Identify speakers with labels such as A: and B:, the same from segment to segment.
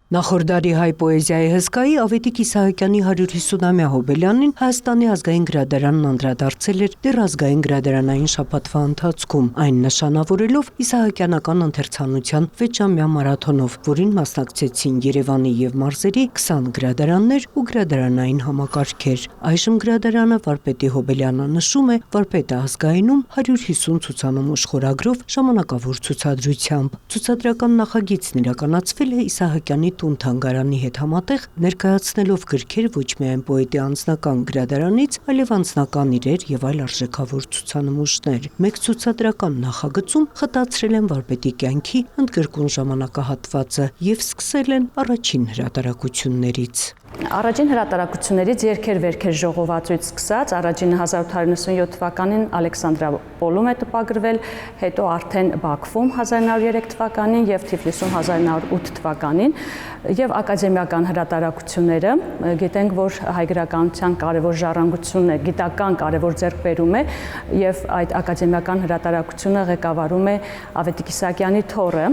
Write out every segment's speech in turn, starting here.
A: Նախորդ դարի հայ պոեզիայի հսկայի Ավետիք Իսահակյանի 150-ամյա հոբելյանին Հայաստանի ազգային գրադարանն անդրադարձել էր դեռ ազգային գրադարանային շաբաթվա ընթացքում, այն նշանավորելով իսահակյանական ընթերցանության 6-ամյա մարաթոնով, որին մասնակցեցին Երևանի և մարզերի 20 գրադարաններ ու գրադարանային համակարգեր։ Այժմ գրադարանը վարպետի Հոբելյանը նշում է վարպետը ազգայինում 150 ցուցանմուշ խորագրով ժամանակավոր ցուցադրությամբ։ Ցուցադրական նախագիծն իրականացվել է Իսահակյանի տուն-թանգարանի հետ համատեղ ներկայացնելով գրքեր ոչ միայն պոետի անձնական գրադարանից, այլև անձնական իրեր և այլ արժեքավոր ցուցանմուշներ։ Մեկ ցուցադրական նախագծում խտացրել են վարպետի կյանքի ընդգրկուն ժամանակահատվածը և սկսել են առաջին հրատարակություններից։
B: Առաջին հրատարակություններից երգեր-վերգեր ժողովածույց սկսած, առաջինը 1897 թվականին Ալեքսանդրապոլում է տպագրվել, հետո արդեն Բաքվում 1903 թվականին և Թիֆլիսում 1908 թվականին և ակադեմիական հրատարակությունները, գիտենք, որ հայ գրականության կարևոր ժառանգությունն է, գիտական կարևոր ձեռքբերում է և այդ ակադեմիական հրատարակությունը ղեկավարում է Ավետիք Իսահակյանի թոռը,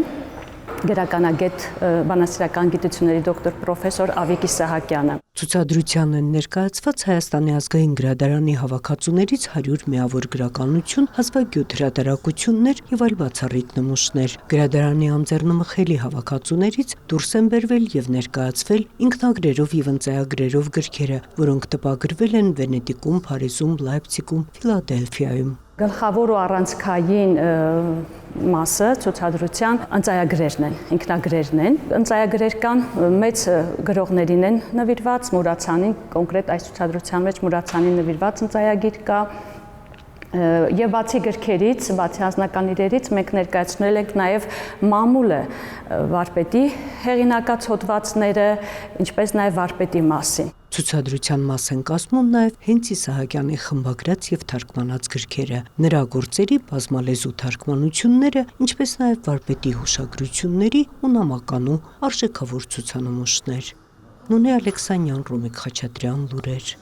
B: գրականագետ բանասիրական գիտությունների դոկտոր պրոֆեսոր Ավիկ Իսահակյանը։
A: Ցուցադրության են ներկայացված Հայաստանի ազգային գրադարանի հավաքածուներից 100 միավոր գրականություն, հազվագյուտ հրատարակություններ և այլ բացառիկ նմուշներ։ Գրադարանի անձեռնմխելի հավաքածուներից դուրս են բերվել և ներկայացվել ինքնագրերով և ընծայագրերով գրքերը, որոնք տպագրվել են Վենետիկում, Փարիզում, Լայպցիգում, Ֆիլադելֆիայում։
B: Գլխավոր ու առանցքային մասը ցուցադրության ընծայագրերն են, ինքնագրերն են։ Ընծայագրեր կան, մեծ գրողներին են նվիրված, Մուրացանին, կոնկրետ այս ցուցադրության մեջ Մուրացանին նվիրված ընծայագիր կա։ Եվ բացի գրքերից, բացի անձնական իրերից, մենք ներկայացնել ենք նաև մամուլը, վարպետի հեղինակած հոդվածները, ինչպես նաև վարպետի մասին։
A: Ցուցադրության մաս են կազմում նաև հենց Իսահակյանի խմբագրած և թարգմանած գրքերը, նրա գործերի բազմալեզու թարգմանությունները, ինչպես նաև վարպետի հուշագրությունների ու նամականու արժեքավոր ցուցանմուշներ։ Նունե Ալեքսանյան, Ռումիկ Խաչատրյան, լուրեր։